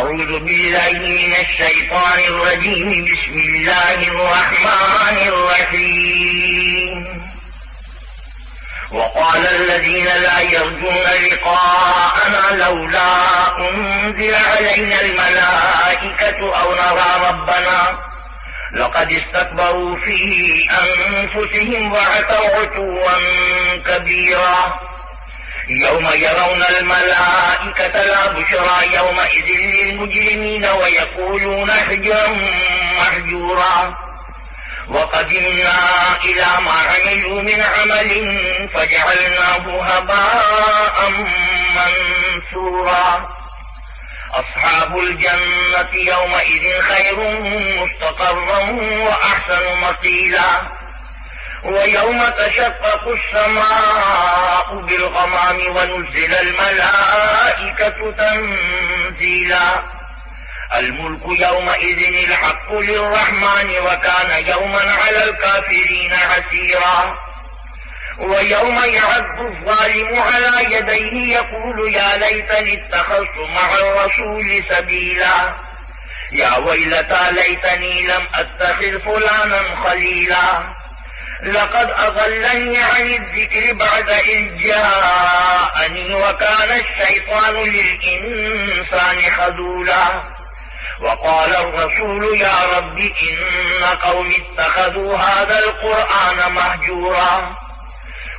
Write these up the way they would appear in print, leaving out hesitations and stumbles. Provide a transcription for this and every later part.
أعوذ بالله من الشيطان الرجيم. بسم الله الرحمن الرحيم. وقال الذين لا يرجون لقاءنا لولا أنزل علينا الملائكة أو نرى ربنا لقد استكبروا في أنفسهم وعتوا عتوا كبيرا. يوم يرون الملائكة لا بشرى يومئذ للمجرمين ويقولون حجرا محجورا. وقدمنا إلى ما عملوا من عمل فجعلناه هباء منثورا. أصحاب الجنة يومئذ خير مستقرا وأحسن مقيلا. ويوم تشقق السماء بالغمام ونزل الملائكة تنزيلا. الملك يومئذ الحق للرحمن وكان يوما على الكافرين عسيرا. ويوم يعض الظالم على يديه يقول يا ليتني اتخذت مع الرسول سبيلا. يا ويلتى ليتني لم أتخذ فلانا خليلا. لقد أضلني عن الذكر بعد إذ جاءني وكان الشيطان للإنسان خذولا. وقال الرسول يا رب إن قوم اتخذوا هذا القرآن مهجورا.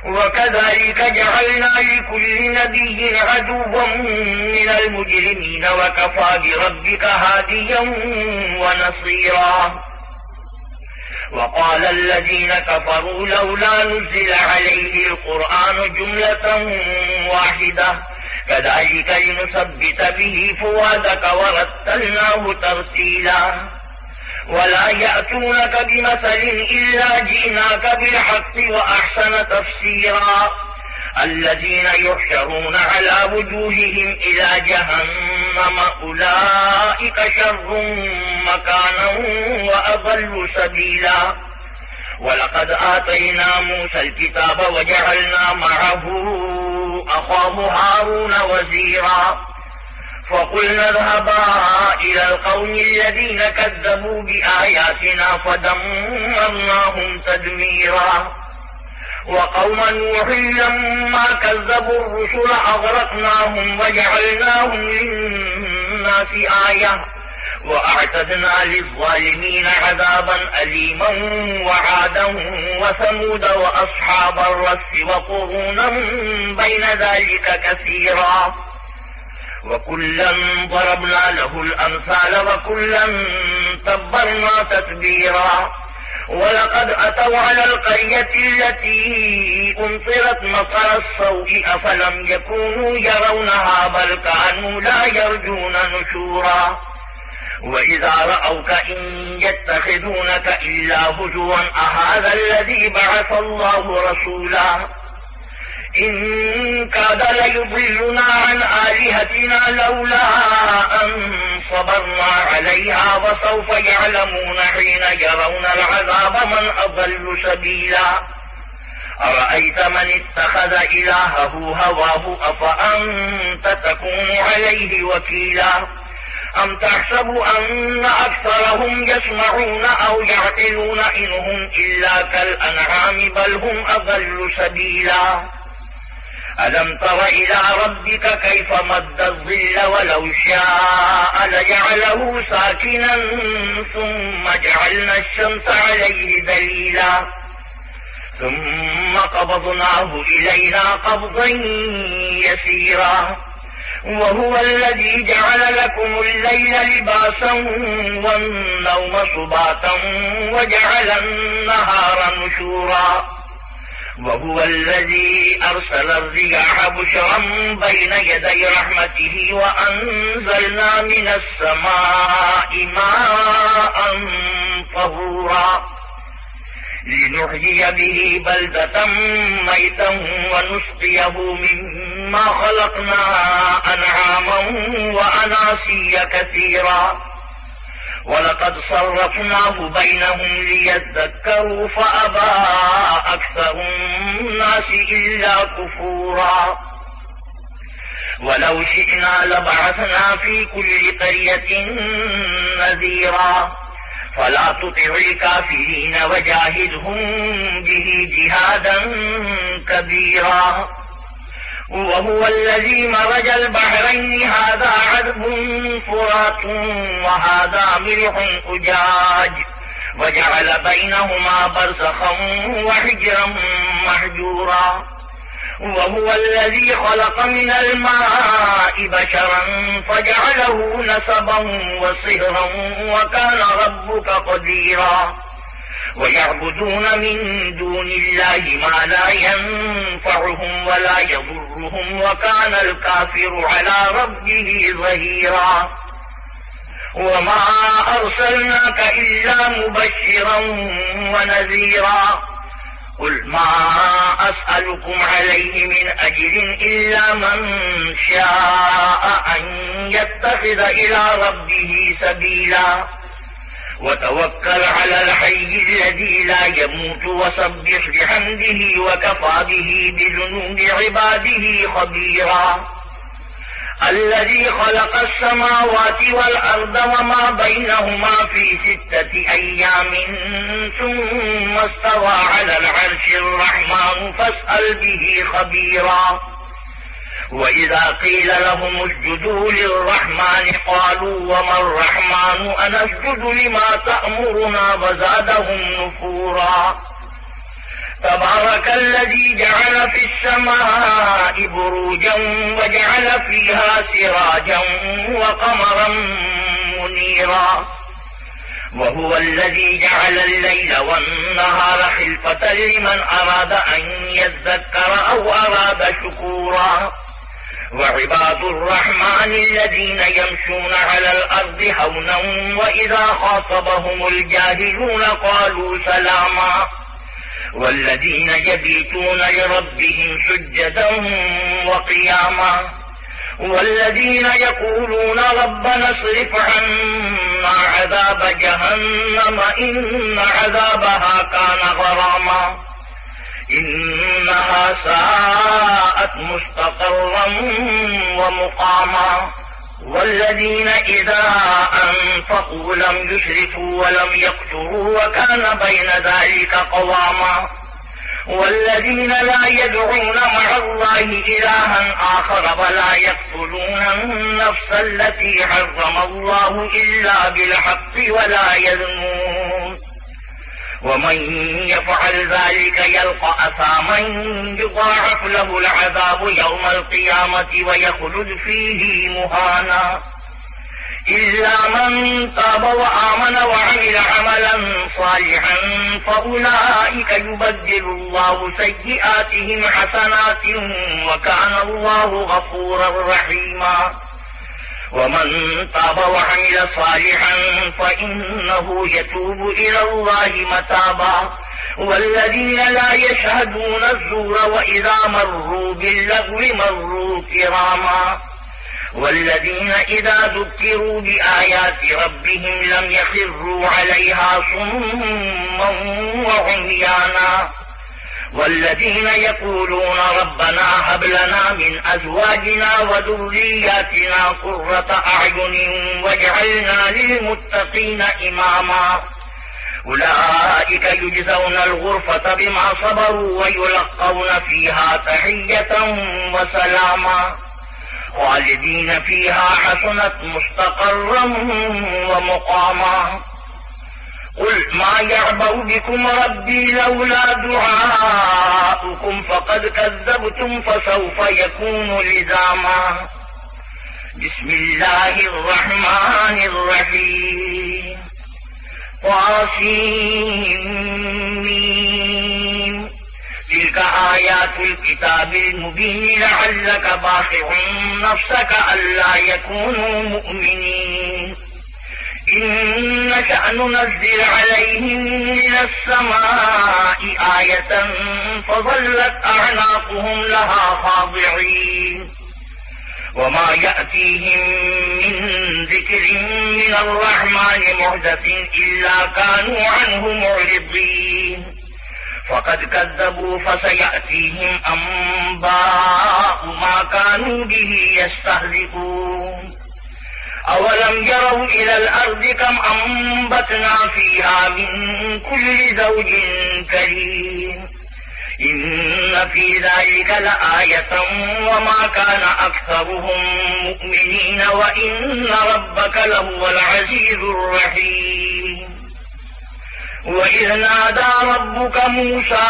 وكذلك جعلنا لكل نبي عدوا من المجرمين وكفى بربك هاديا ونصيرا. وقال الذين كفروا لولا نزل عليه القرآن جملة واحدة كذلك لنثبت به فؤادك ورتلناه ترتيلا. ولا يأتونك بمثل إلا جئناك بالحق وأحسن تفسيرا. الذين يحشرون على وجوههم إلى جهنم أولئك شر مكانا وأضل سبيلا. ولقد آتينا موسى الكتاب وجعلنا معه أخاه هارون وزيرا. فقلنا اذهبا إلى القوم الذين كذبوا بآياتنا فدمرناهم تدميرا. وقوم نوح لما كذبوا الرسل أغرقناهم وجعلناهم للناس آية وأعتدنا للظالمين عذابا أليما. وعادا وثمود وأصحاب الرس وقرونا بين ذلك كثيرا. وكلا ضربنا له الأمثال وكلا تبرنا تتبيرا. ولقد أتوا على القرية التي أمطرت مطر السوء أفلم يكونوا يرونها بل كانوا لا يرجون نشورا. وإذا رأوك إن يتخذونك إلا هزوا أهذا الذي بعث الله رسولا. إن كاد ليضلنا عن آلهتنا لولا أن صبرنا عليها وسوف يعلمون حين يرون العذاب من أضل سبيلا. أرأيت من اتخذ إلهه هواه أفأنت تكون عليه وكيلا. أم تحسب أن أكثرهم يسمعون أو يعقلون إن هم إلا كالأنعام بل هم أضل سبيلا. ألم تر إلى ربك كيف مد الظل ولو شاء لجعله ساكنا ثم جعلنا الشمس عليه دليلا. ثم قبضناه إلينا قبضا يسيرا. وهو الذي جعل لكم الليل لباسا والنوم سباتا وجعل النهار نشورا. وهو الذي أرسل الرياح بشرا بين يدي رحمته وأنزلنا من السماء ماء طهورا لنحيي به بلدة ميتا ونسقيه مما خلقنا أنعاما وأناسيا كثيرا. ولقد صرفناه بينهم ليذكروا فأبى أكثر الناس إلا كفورا. ولو شئنا لبعثنا في كل قرية نذيرا فلا تطع الكافرين وجاهدهم به جهادا كبيرا وهو الذي مرج البحرين هذا عذب فرات وهذا ملح أجاج وجعل بينهما برزخا وحجرا محجورا وهو الذي خلق من الماء بشرا فجعله نسبا وصهرا وكان ربك قديرا ويعبدون من دون الله ما لا ينفعهم ولا يضرهم وكان الكافر على ربه ظهيرا وما أرسلناك إلا مبشرا ونذيرا قل ما أسألكم عليه من أجر إلا من شاء أن يتخذ إلى ربه سبيلا وتوكل على الحي الذي لا يموت وسبح بحمده وكفى به بذنوب عباده خبيرا الذي خلق السماوات والأرض وما بينهما في 6 أيام ثم استوى على العرش الرحمن فاسأل به خبيرا وإذا قيل لهم اسجدوا للرحمن قالوا وما الرحمن أنسجد لما تأمرنا وزادهم نفورا تبارك الذي جعل في السماء بروجا وجعل فيها سراجا وقمرا منيرا وهو الذي جعل الليل والنهار خلفة لمن أراد أن يذكر أو أراد شكورا وعباد الرحمن الذين يمشون على الأرض هونا وإذا خاطبهم الجاهلون قالوا سلاما والذين يبيتون لربهم سجدا وقياما والذين يقولون ربنا اصرف عنا عذاب جهنم إن عذابها كان غراما إنها ساءت مستقرا ومقاما والذين إذا أنفقوا لم يسرفوا ولم يقتروا وكان بين ذلك قواما والذين لا يدعون مع الله إلها آخر ولا يقتلون النفس التي حرم الله إلا بالحق ولا يزنون ومن يفعل ذلك يلقى أثاما يضاعف له العذاب يوم القيامة ويخلد فيه مهانا إلا من تاب وآمن وعمل عملا صالحا فأولئك يبدل الله سيئاتهم حسنات وكان الله غفورا رحيما ومن تاب وعمل صالحا فإنه يتوب إلى الله متابا والذين لا يشهدون الزور وإذا مروا باللغو مروا كراما والذين إذا ذكروا بآيات ربهم لم يخروا عليها صما وعميانا والذين يقولون ربنا هب لنا من أزواجنا وذرياتنا قرة أعين واجعلنا للمتقين إماما أولئك يجزون الغرفة بما صبروا ويلقون فيها تحية وسلاما خالدين فيها حسنت مستقرا ومقاما قل ما يعبأ بكم ربي لولا دعاؤكم فقد كذبتم فسوف يكون لزاما بسم الله الرحمن الرحيم طاسين تلك آيات الكتاب المبين لعلك باخع نفسك ألا يكونوا مؤمنين إن نشأ ننزل عليهم من السماء آية فظلت أعناقهم لها خاضعين وما يأتيهم من ذكر من الرحمن محدث إلا كانوا عنه معرضين فقد كذبوا فسيأتيهم أنباء ما كانوا به يستهزئون أولم يروا إلى الأرض كم أنبتنا فيها من كل زوج كريم إن في ذلك لآية وما كان أكثرهم مؤمنين وإن ربك لهو العزيز الرحيم وإذ نادى ربك موسى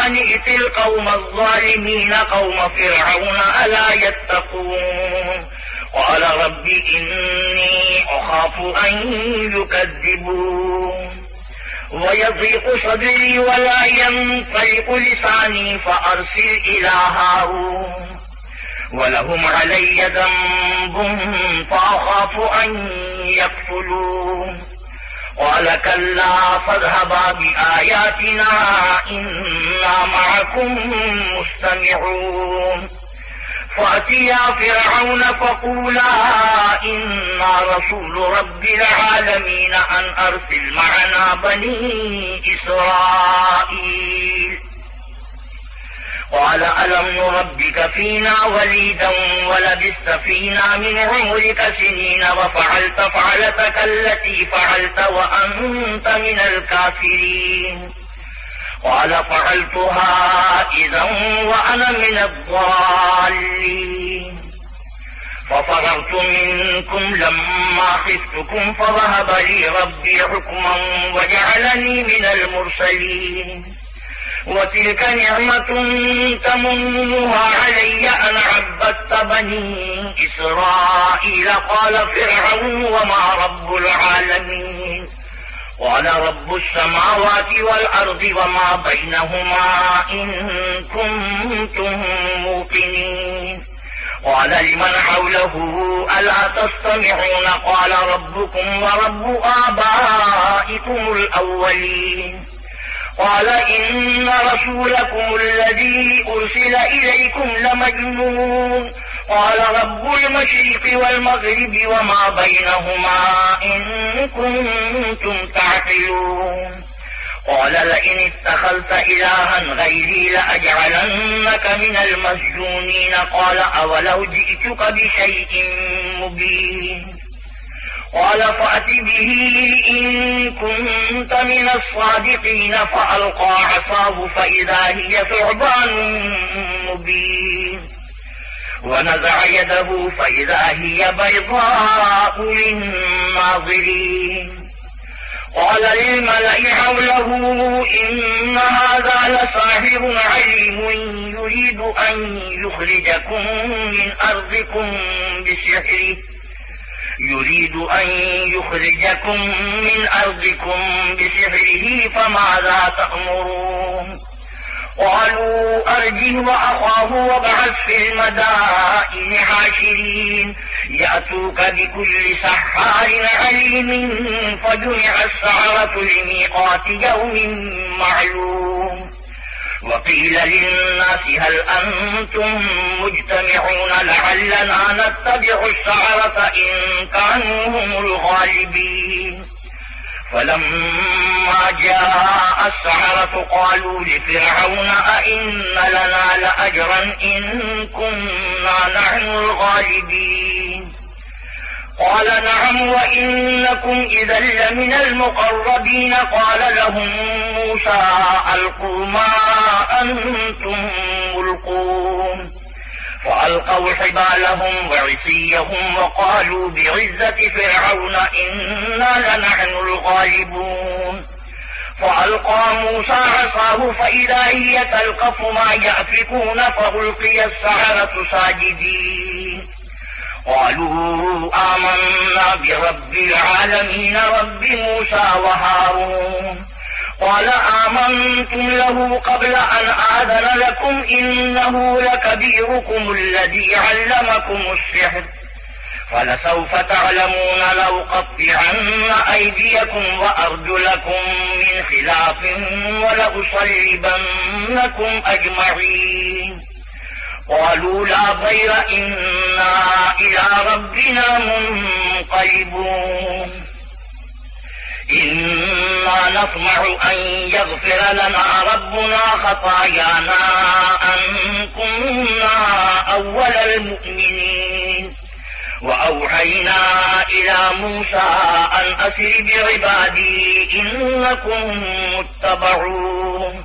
أن ائت القوم الظالمين قوم فرعون ألا يتقون قال رب إني أخاف أن يكذبون ويضيق صدري ولا ينطلق لساني فأرسل إلى هارون ولهم علي ذنب فأخاف أن يقتلون قال كلا فاذهبا بآياتنا إنا معكم مستمعون فأتيا فرعون فقولا إنا رسول رب العالمين أن أرسل معنا بني إسرائيل قال ألم نربك فينا وليدا ولبثت فينا من عمرك سنين وفعلت فعلتك التي فعلت وأنت من الكافرين قال فعلتها إذا وأنا من الضالين ففررت منكم لما خفتكم فذهب لي ربي حكما وجعلني من المرسلين وتلك نعمة تمنها علي أن عبدت بني إسرائيل قال فرعون وما رب العالمين قال رب السماوات والأرض وما بينهما إن كنتم موقنين قال لمن حوله ألا تستمعون قال ربكم ورب آبائكم الأولين قال إن رسولكم الذي أرسل إليكم لمجنون قال رب المشرق والمغرب وما بينهما إن كنتم تعقلون قال لئن اتخذت إلها غيري لأجعلنك من المسجونين قال أولو جئتك بشيء مبين قال فأت به إن كنت من الصادقين فألقى عصاه فإذا هي ثعبان مبين ونزع يده فإذا هي بيضاء للناظرين قال للملأ حوله إن هذا لساحر عليم يريد أن يخرجكم من أرضكم بسحره فماذا تأمرون قالوا أرجه وأخاه وابعث في المدائن حاشرين يأتوك بكل سحار عليم فجمع السحرة لميقات يوم معلوم وقيل للناس هل أنتم مجتمعون لعلنا نتبع السحرة إن كانوا هم الغالبين فلما جاء السحرة قالوا لفرعون أئن لنا لأجرا إن كنا نحن الغالبين قال نعم وإنكم إذا لمن المقربين قال لهم موسى ألقوا ما أنتم ملقون فألقوا حبالهم وعصيهم وقالوا بعزة فرعون إنا لنحن الغالبون فألقى موسى عصاه فإذا هي تلقف ما يأفكون فألقي السحرة ساجدين قالوا آمنا برب العالمين رب موسى وهارون قال آمنتم له قبل أن آذن لكم إنه لكبيركم الذي علمكم السحر فلسوف تعلمون لأقطعن أيديكم وأرجلكم من خلاف ولأصلبنكم أجمعين قالوا لا ضير إنا إلى ربنا منقلبون إنا نطمع أن يغفر لنا ربنا خطايانا أن كنا أول المؤمنين. وأوحينا إلى موسى أن أسر بعبادي إنكم متبعون.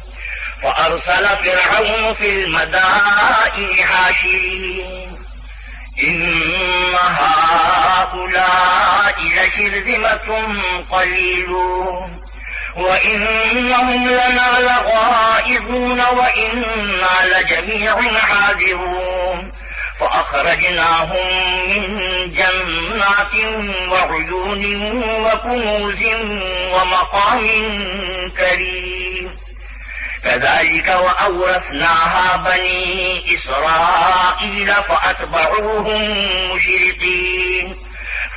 فأرسل فرعون في المدائن حاشرين إن هؤلاء لشرذمة قليلون وإنهم لنا لغائظون وإنا لجميع حاذرون. فأخرجناهم من جنات وعيون وكنوز ومقام كريم. كذلك وأورثناها بني إسرائيل فأتبعوهم مشرقين.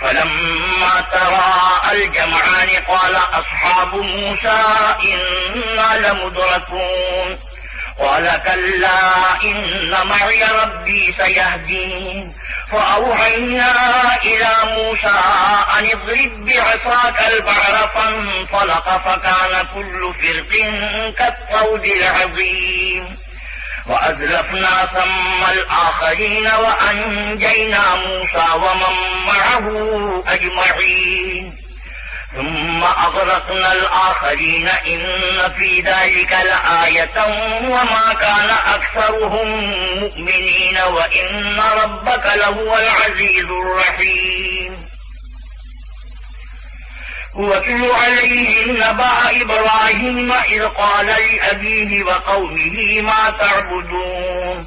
فلما تراءى الجمعان قال أصحاب موسى إنا لمدركون. قال كلا إن معي ربي سيهدين. فأوحينا إلى موسى أن اضرب بعصاك البحر فانفلق فكان كل فرق كالطود العظيم. وأزلفنا ثم الآخرين وأنجينا موسى ومن معه أجمعين. ثم أغرقنا الآخرين إن في ذلك لآية وما كان أكثرهم مؤمنين وإن ربك لهو العزيز الرحيم. واتل عليهم نبأ إبراهيم إذ قال لأبيه وقومه ما تعبدون.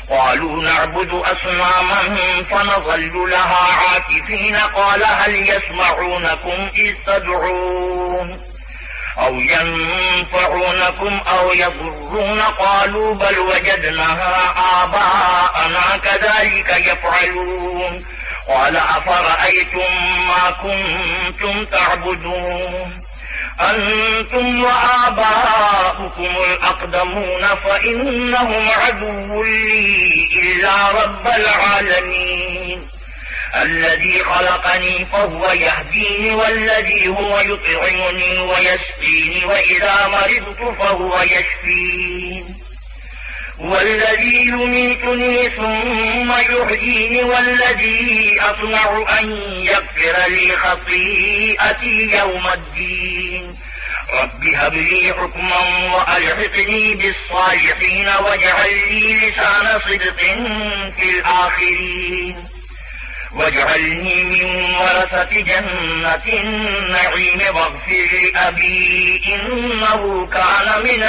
قالوا نعبد أصناما فنظل لها عاكفين. قال هل يسمعونكم إذ تدعون أو ينفعونكم أو يضرون؟ قالوا بل وجدنا آباءنا كذلك يفعلون. قال أفرأيتم ما كنتم تعبدون أنتم وآباؤكم الأقدمون فإنهم عدو لي إلا رب العالمين. الذي خلقني فهو يهديني والذي هو يطعمني ويسقيني وإذا مرضت فهو يشفين. والذي يميتني ثم يحييني والذي أطمع أن يغفر لي خطيئتي يوم الدين. رب هب لي حكما وألحقني بالصالحين واجعل لي لسان صدق في الآخرين واجعلني من ورثة جنة النعيم واغفر لأبي إنه كان من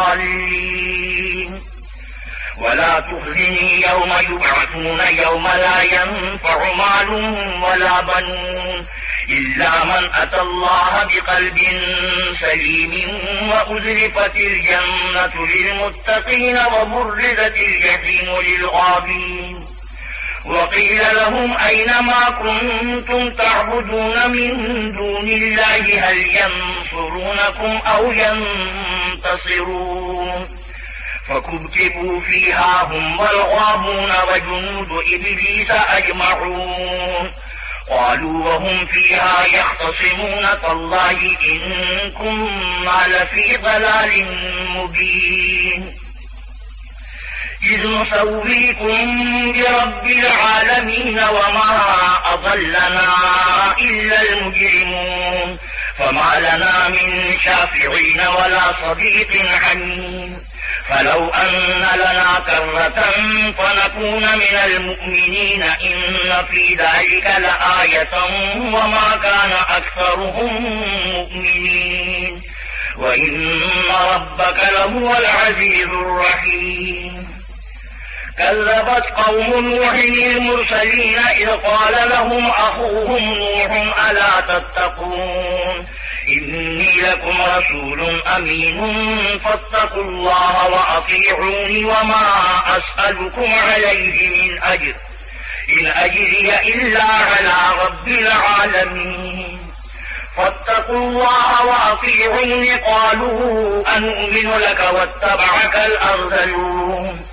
الضالين. ولا تخزني يوم يبعثون يوم لا ينفع مال ولا بنون إلا من أتى الله بقلب سليم وأزلفت الجنة للمتقين وبرزت الجحيم للغابين. وقيل لهم أين ما كنتم تعبدون من دون الله هل ينصرونكم أو ينتصرون؟ فكبكبوا فيها هم والغابون وجنود إبليس أجمعون. قالوا وهم فيها يختصمون تالله إن كنا لفي ضلال مبين. إذ نسويكم برب العالمين وما أضلنا إلا المجرمون. فما لنا من شافعين ولا صديق حميم. فلو أن لنا كرة فنكون من المؤمنين إن في ذلك لآية وما كان أكثرهم مؤمنين وإن ربك لهو العزيز الرحيم. كذبت قوم نوح المرسلين إذ قال لهم أخوهم نوح ألا تتقون إني لكم رسول أمين فاتقوا الله وأطيعوني وما أسألكم عليه من أجر إن أجري إلا على رب العالمين. فاتقوا الله وأطيعوني. قالوا أنؤمن لك واتبعك الأرذلون.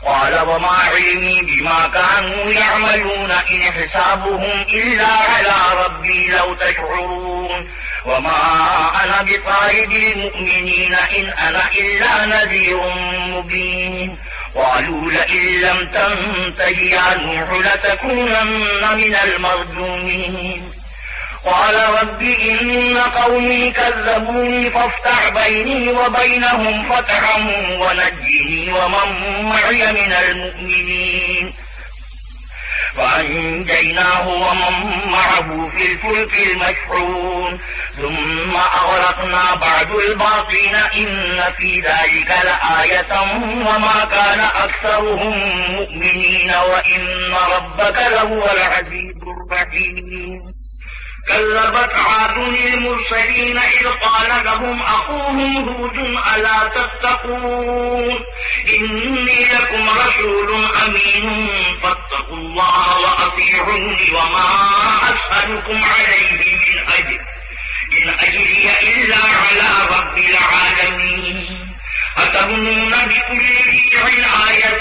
قال وما علمي بما كانوا يعملون إن حسابهم إلا على ربي لو تشعرون وما أنا بطارد المؤمنين إن أنا إلا نذير مبين قالوا لئن لم تنته يا نوح لتكونن من المرجومين قال رب إن قومي كذبوني فافتح بيني وبينهم فتحا ونجني ومن معي من المؤمنين فأنجيناه ومن معه في الفلك المشحون ثم أغرقنا بعد الباقين إن في ذلك لآية وما كان أكثرهم مؤمنين وإن ربك لهو العزيز الرحيم كذبت عاد المرسلين إذ قال لهم أخوهم هود ألا تتقون إني لكم رسول أمين فاتقوا الله وأطيعوني وما أسألكم عليه من أجر إن أجري إلا على رب العالمين أتبنون بكل ريع آية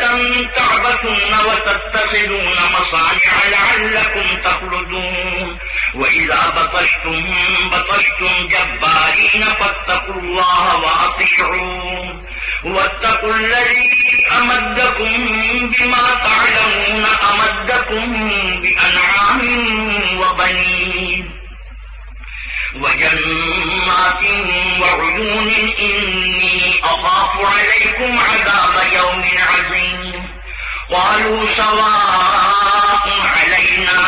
تعبثون وتتخذون مصانع لعلكم تخلدون وإذا بطشتم جبارين فاتقوا الله وأطيعون واتقوا الذي أمدكم بما تعلمون أمدكم بأنعام وبنين وجنات وعيون إني أخاف عليكم عذاب يوم عظيم قالوا سواء علينا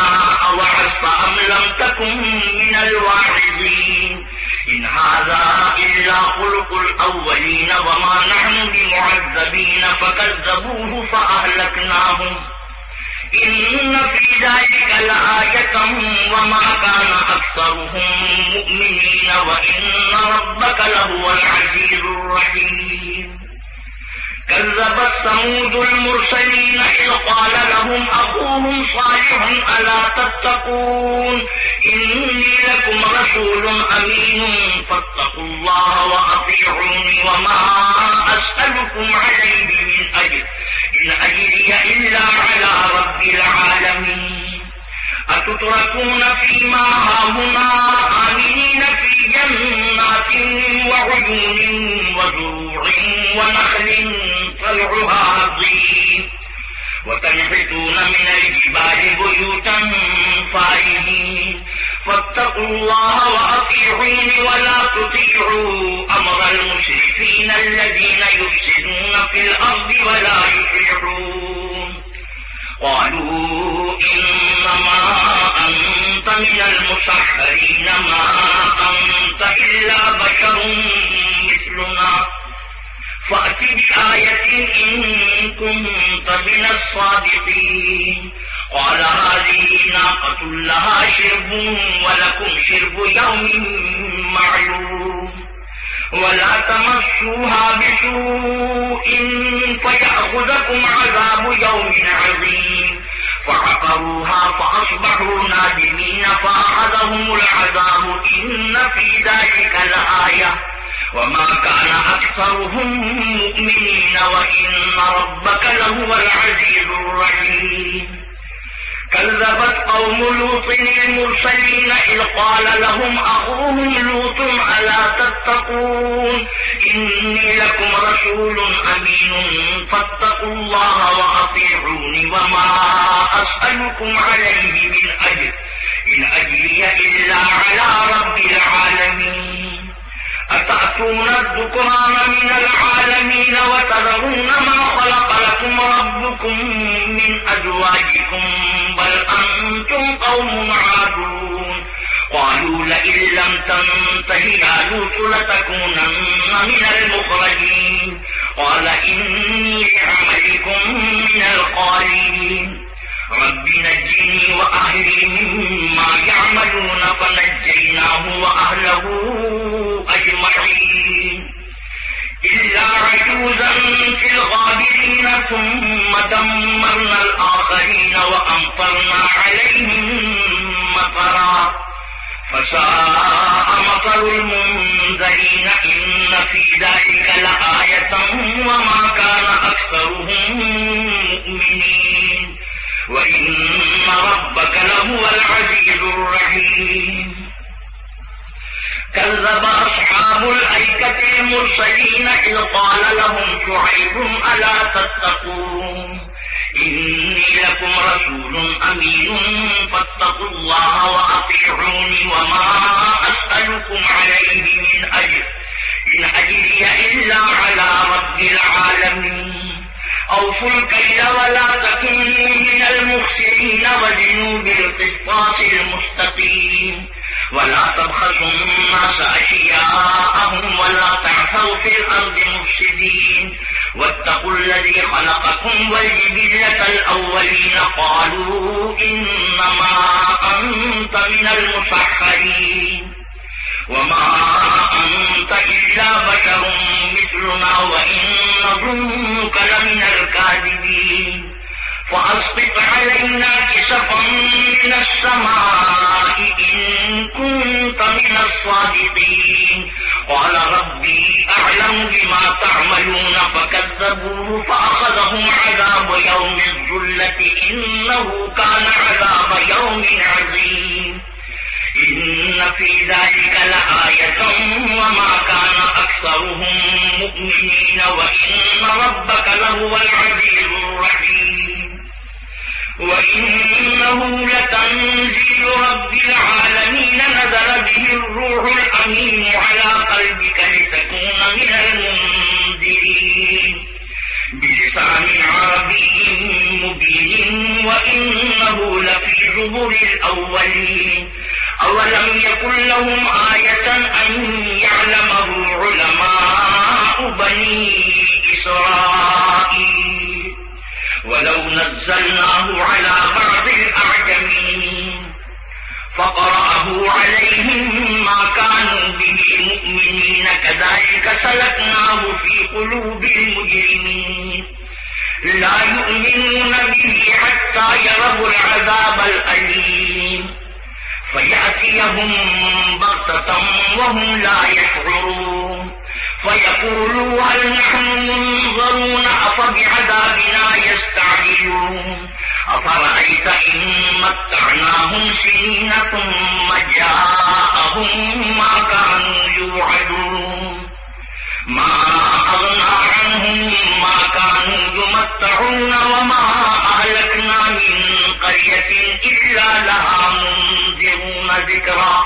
أوعظت أم لم تكن من الواعظين إن هذا إلا خلق الأولين وما نحن بمعذبين فكذبوه فأهلكناهم إن في ذلك لآية وما كان أكثرهم مؤمنين وإن ربك لهو العزيز الرحيم كذبت ثمود المرسلين إذ قال لهم أخوهم صالح ألا تتقون إني لكم رسول أمين فاتقوا الله وأطيعوني وما أسألكم عليه من أجر إن أجري إلا على رب العالمين أتتركون فيما هاهنا آمنين في جنات وعيون وزروع ونخل طلعها هضيم وتنحتون من الجبال بيوتا فارهين فاتقوا الله وأطيعوني ولا تطيعوا أمر المسرفين الذين يفسدون في الأرض ولا يصلحون قالوا إنما أنت من المسحرين ما أنت إلا بشر مثلنا فأت بآية إن كنت من الصادقين قال هذه ناقة لها شرب ولكم شرب يوم معلوم ولا تمسوها بسوء فيأخذكم عذاب يوم عظيم فعقروها فأصبحوا نادمين فأخذهم العذاب إن في ذلك لآية وما كان أكثرهم مؤمنين وإن ربك لهو العزيز الرحيم كذبت قوم لوط المرسلين إذ قال لهم أخوهم لوط ألا تتقون إني لكم رسول أمين فاتقوا الله وأطيعوني وما أسألكم عليه من أجر إن أجري إلا على رب العالمين أتأتون الذكران من العالمين وتذرون ما خلق لكم ربكم من أزواجكم بل أنتم قوم عادون قالوا لئن لم تنته يا لوط لتكونن من المخرجين قال إني لعملكم من القالين رب نجني وأهلي مما يعملون فنجيناه وأهله أجمعين إلا عجوزا في الغابرين ثم دمرنا الآخرين وأمطرنا عليهم مطرا فساء مطر المنذرين إن في ذلك لآية وما كان أكثرهم مؤمنين وإن ربك لهو العزيز الرحيم الأيكة المرسلين إذ قال لهم شعيب ألا تتقون إني لكم رسول أمين فاتقوا الله وأطيعوني وما أسألكم عليه من أجر إن أجري إلا على رب العالمين أوفوا الكيل ولا تكونوا من المخسرين وزنوا بالقسطاس المستقيم ولا تبخسوا الناس أشياءهم ولا تعثوا في الأرض مفسدين واتقوا الذي خلقكم والجبلة الأولين قالوا إنما أنت من المسحرين وما أنت إلا بشر مثلنا وإن نظنك لمن الكاذبين فأسقط علينا كسفا من السماء إن كنت من الصادقين قال ربي أعلم بما تعملون فكذبوه فأخذهم عذاب يوم الظلة إنه كان عذاب يوم عظيم إن في ذلك لآية وما كان أكثرهم مؤمنين وإن ربك لهو العزيز الرحيم وإنه لتنزيل رب العالمين نزل به الروح الأمين على قلبك لتكون من المنذرين بلسان عربي مبين وإنه لفي زبر الأولين أولم يكن لهم آية أن يعلمه علماء بني إسرائيل ولو نزلناه على بعض الأعجمين فقرأه عليهم ما كانوا به مؤمنين كذلك سلكناه في قلوب المجرمين لا يؤمنون به حتى يروا العذاب الأليم فيأتيهم بغتة وهم لا يشعرون فيقولوا هل نحن منظرون أفبعذابنا يستعجلون أفرأيت إن متعناهم سنين ثم جاءهم ما كانوا يوعدون ما أغنى عنهم ما كانوا يمتعون وما أهلكنا من قرية إلا لها منذرون ذكرا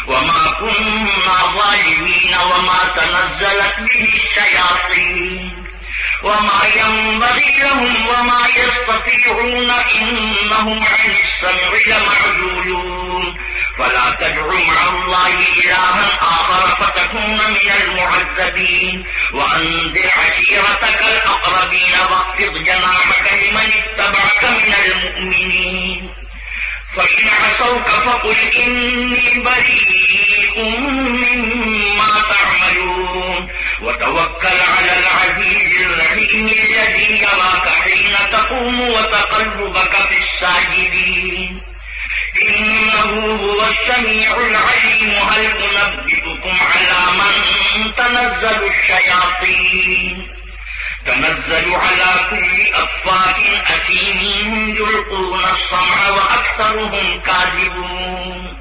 وما كنا ظالمين وما تنزلت به الشياطين وما ينبغي لهم وما يستطيعون إنهم عن السمع لمعزولون فلا تدع مع الله إلها آخر فتكون من المعذبين وأنذر عشيرتك الأقربين واخفض جناحك لمن اتبعك من المؤمنين فإن عصوك فقل إني بريء مما تعملون وتوكل على العزيز الرحيم الذي يراك حين تقوم وتقلبك في الساجدين إنه هو السميع العليم هل أنبئكم على من تنزل الشياطين تنزل على كل أفاك أثيم يلقون السمع وأكثرهم كاذبون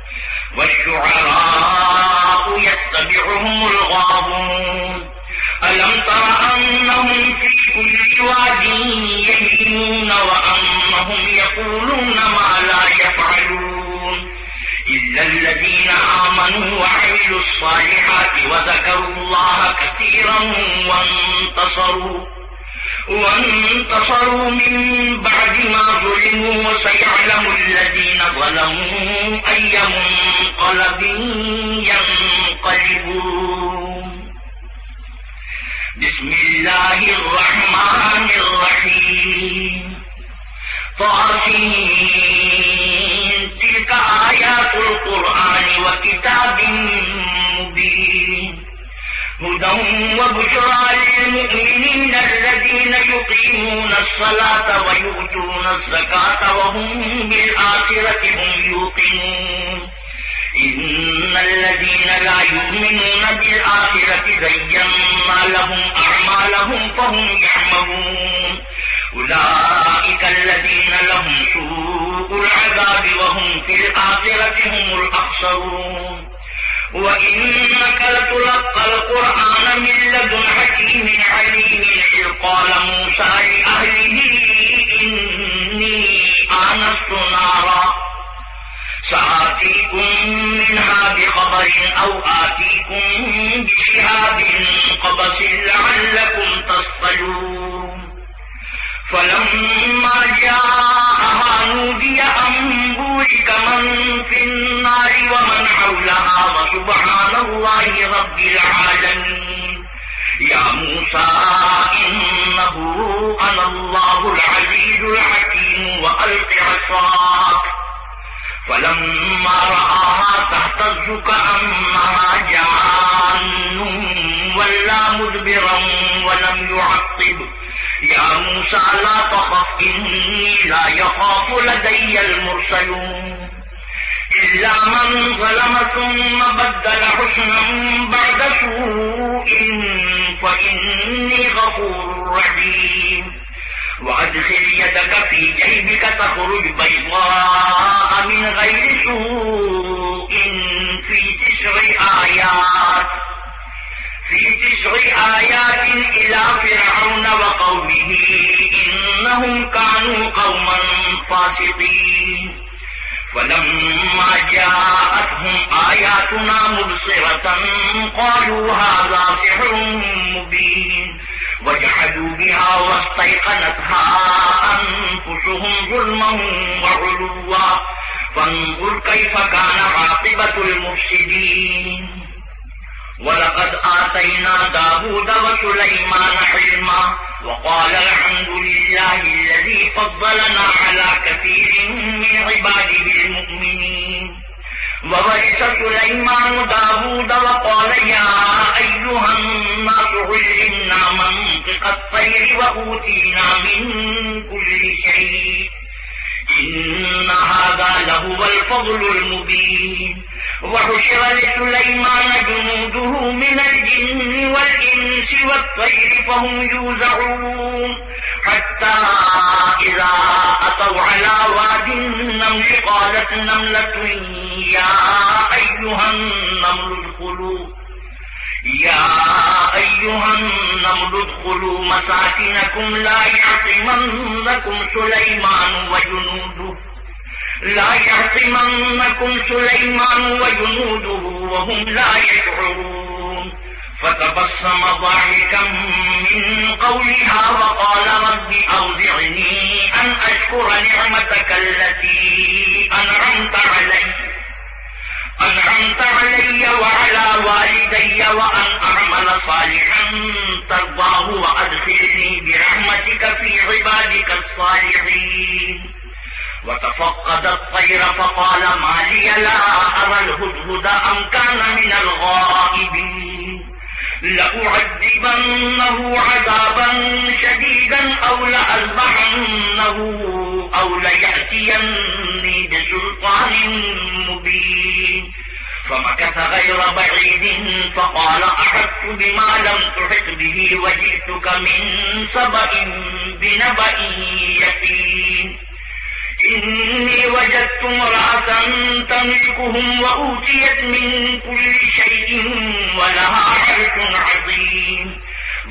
والشعراء يتبعهم الغاوون ألم تر أنهم في كل واد يهيمون وأنهم يقولون ما لا يفعلون إلا الذين آمنوا وعملوا الصالحات وذكروا الله كثيرا وانتصروا من بعد ما ظلموا وسيعلم الذين ظلموا أي منقلب ينقلبون بسم الله الرحمن الرحيم طاسين تلك آيات القرآن وكتاب مبين هدى وبشرى للمؤمنين الذين يقيمون الصلاة ويؤتون الزكاة وهم بالآخرة هم يوقنون إن الذين لا يؤمنون بالآخرة زينا لهم أعمالهم فهم يعملون أولئك الذين لهم سوء العذاب وهم في الآخرة هم الأخسرون وإنك لتلقى القرآن من لدن حكيم عليم إذ قال موسى لأهله إني آنست نارا سآتيكم منها بخبر أو آتيكم بشهاب قبس لعلكم تصطلون فلما جاءها نودي أن بورك من في النار ومن حولها وسبحان الله رب العالمين يا موسى إنه أنا الله العزيز الحكيم وألق عصاك فلما رآها تهتز كأنها جان ولا مدبرا ولم يعقب يا موسى لا تخف إني لا يخاف لدي المرسلون إلا من ظلم ثم بدل حسنا بعد سوء فإني غفور رحيم وأدخل يدك في جيبك تخرج بيضاء من غير سوء في 9 آيات إلى فرعون وقومه إنهم كانوا قوما فاسقين فلما جاءتهم آياتنا مبصرة قالوا هذا سحر مبين وجحدوا بها واستيقنتها أنفسهم ظلما وعلوا فانظر كيف كان عاقبة المفسدين ولقد آتينا داود وسليمان علما وقال الحمد لله الذي فضلنا على كثير من عباده المؤمنين وورث سليمان داود وقال يا أيها الناس علمنا منطق الطير وأوتينا من كل شيء إن هذا لهو الفضل المبين وحشر لسليمان جنوده من الجن والإنس والطير فهم يوزعون حتى إذا أتوا على واد النمل قالت نملة يا أيها النمل ادخلوا مساكنكم لا يحطمنكم سليمان وجنوده وهم لا يشعرون فتبسم ضاحكا من قولها وقال رب أوزعني أن أشكر نعمتك التي أنعمت علي وعلى والدي وأن أعمل صالحا ترضاه وأدخلني برحمتك في عبادك الصالحين وتفقد الطير فقال ما لي لا أرى الهدهد أم كان من الغائبين لأعذبنه عذابا شديدا أو لأذبحنه أو ليأتيني بسلطان مبين فمكث غير بعيد فقال أحطت بما لم تحط به وجئتك من سبأ بنبأ يقين إني وجدت امرأة تملكهم وأوتيت من كل شيء ولها عرش عظيم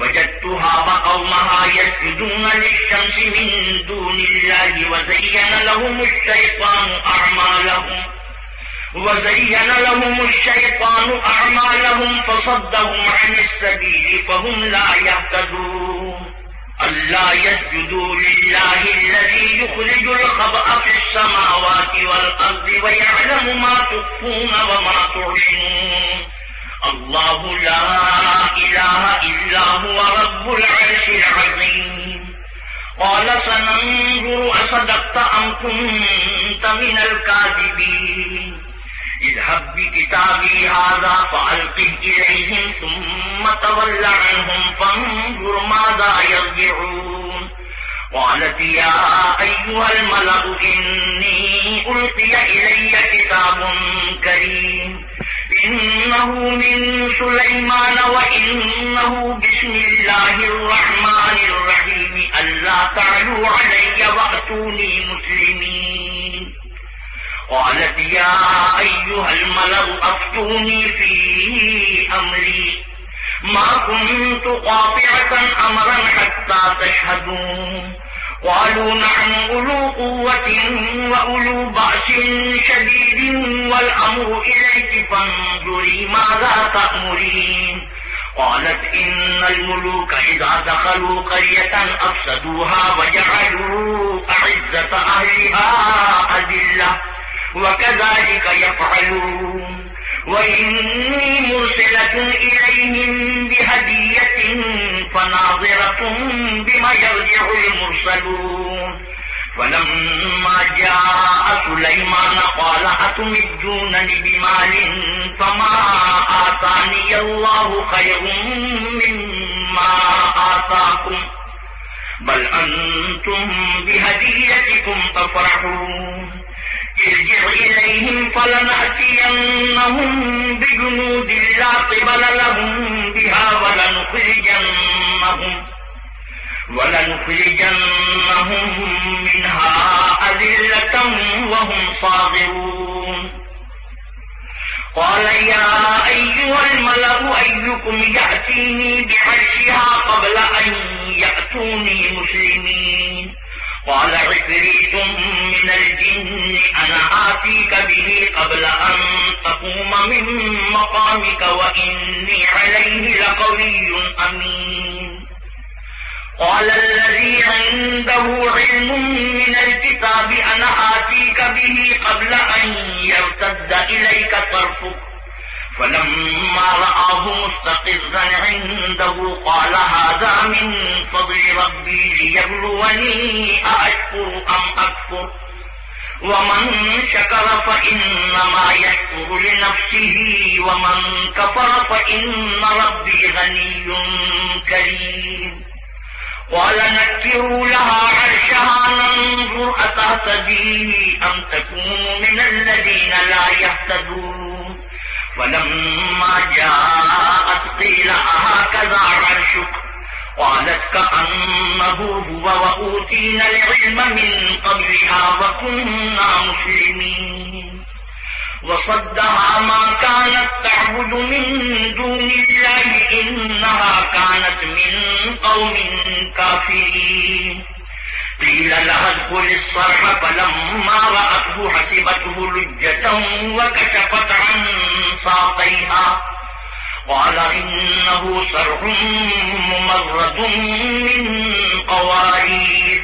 وجدتها وقومها يسجدون للشمس من دون الله وزين لهم الشيطان أعمالهم فصدهم عن السبيل فهم لا يهتدون ألا يسجدوا لله الذي يخرج الخبأ في السماوات والأرض ويعلم ما تخفون وما تعلنون الله لا إله إلا هو رب العرش العظيم قال سننظر أصدقت أم كنت من الكاذبين اذهب بكتابي هذا فألقه إليهم ثم تول عنهم فانظر ماذا يرجعون قالت يا أيها الملأ إني ألقي إلي كتاب كريم إنه من سليمان وإنه بسم الله الرحمن الرحيم ألا تعلوا علي وأتوني مسلمين قالت يا أيها الملأ الملأ أفتوني في أمري ما كنت قاطعة أمرا حتى تشهدون قالوا نحن أولو قوة وأولو بأس شديد والأمر إليك فانظري ماذا تأمرين قالت إن الملوك إذا دخلوا قرية أفسدوها وجعلوا أعزة أهلها أذلة وكذلك يفعلون وإني مرسلة إليهم بهدية فناظرة بما يرجع المرسلون فلما جاء سليمان قال أتمدونني بمال فما آتاني الله خير مما آتاكم بل أنتم بهديتكم تفرحون ارجع إليهم فلنأتينهم بجنود لا قبل لهم بها ولنخرجنهم منها أذلة وهم صاغرون قال يا أيها الملأ أيكم يأتيني بعرشها قبل أن يأتوني مسلمين قال عفريت من الجن أنا آتيك به قبل أن تقوم من مقامك وإني عليه لقوي أمين قال الذي عنده علم من الكتاب أنا آتيك به قبل أن يرتد إليك طرفك فلما رآه مستقرا عنده قال هذا من فضل ربي ليبلوني أأشكر أم أكفر ومن شكر فإنما يشكر لنفسه ومن كفر فإن ربي غني كريم قال نكروا لها عرشها ننظر أتهتدي أم تكون من الذين لا يهتدون فلما جاءت قيل أهكذا عرشك قالت كأنه هو وأوتينا العلم من قبلها وكنا مسلمين وصدها ما كانت تعبد من دون الله إنها كانت من قوم كافرين قيل لها ادخل الصرح فلما رأته حسبته لجة وكشفت عن ساقيها قال إنه صرح ممرد من قوارير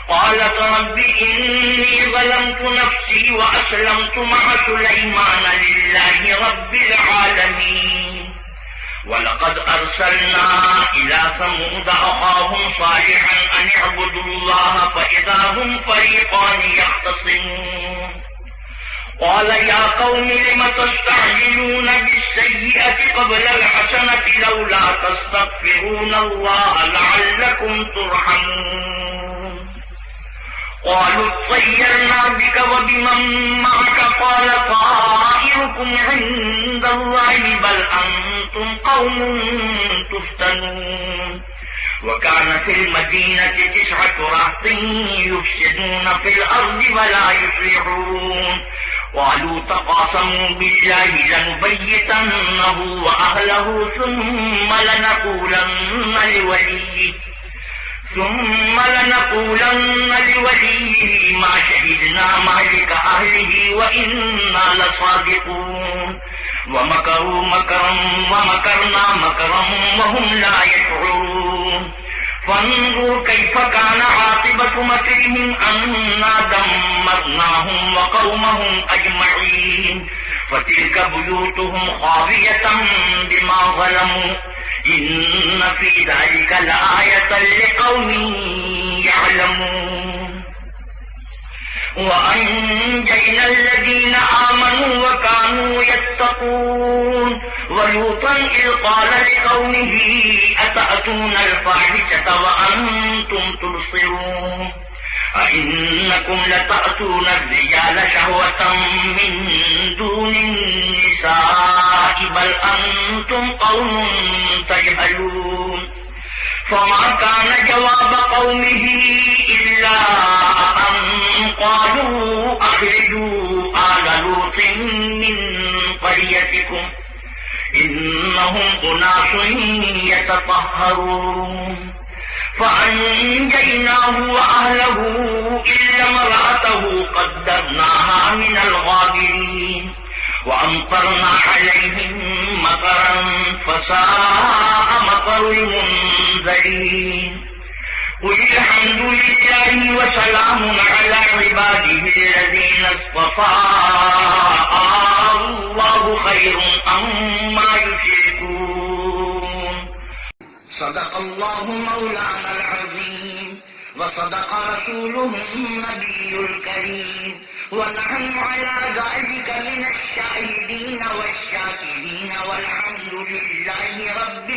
قالت رب إني ظلمت نفسي وأسلمت مع سليمان لله رب العالمين ولقد أرسلنا إلى ثمود أخاهم صالحا أن اعبدوا الله فإذا هم فريقان يختصمون قال يا قوم لم تستعجلون بالسيئة قبل الحسنة لولا تستغفرون الله لعلكم ترحمون قالوا اطيرنا بك وبمن معك قال طائركم عند الله بل أنتم قوم تفتنون وكان في المدينة 9 رهط يفسدون في الأرض ولا يصلحون قالوا تقاسموا بالله لنبيتنه وأهله ثم لنقولن لوليه ما شهدنا مهلك أهله وإنا لصادقون ومكروا مكرا ومكرنا مكرا وهم لا يشعرون فانظر كيف كان عاقبة مكرهم أنا دمرناهم وقومهم أجمعين فتلك بيوتهم خاوية بما ظلموا إن في ذلك لآية لقوم يعلمون وأنجينا الذين آمنوا وكانوا يتقون ولوطا إذ قال لقومه أتأتون الفاحشة وأنتم تبصرون أئنكم لتأتون الرجال شهوة من دون النساء بل أنتم قوم تجهلون فما كان جواب قومه إلا أن قالوا أخرجوا آل لوط من قريتكم إنهم أناس يتطهرون فأنجيناه وأهله إلا امرأته قدرناها من الغابرين وأمطرنا عليهم مطرا فساء مطر المنذرين قل الحمد لله وسلام على عباده الذين اصطفى الله خير عما يشركون صدق الله مولانا العظيم وصدق رسوله النبي الكريم ونحن على ذلك من الشاهدين والشاكرين والحمد لله رب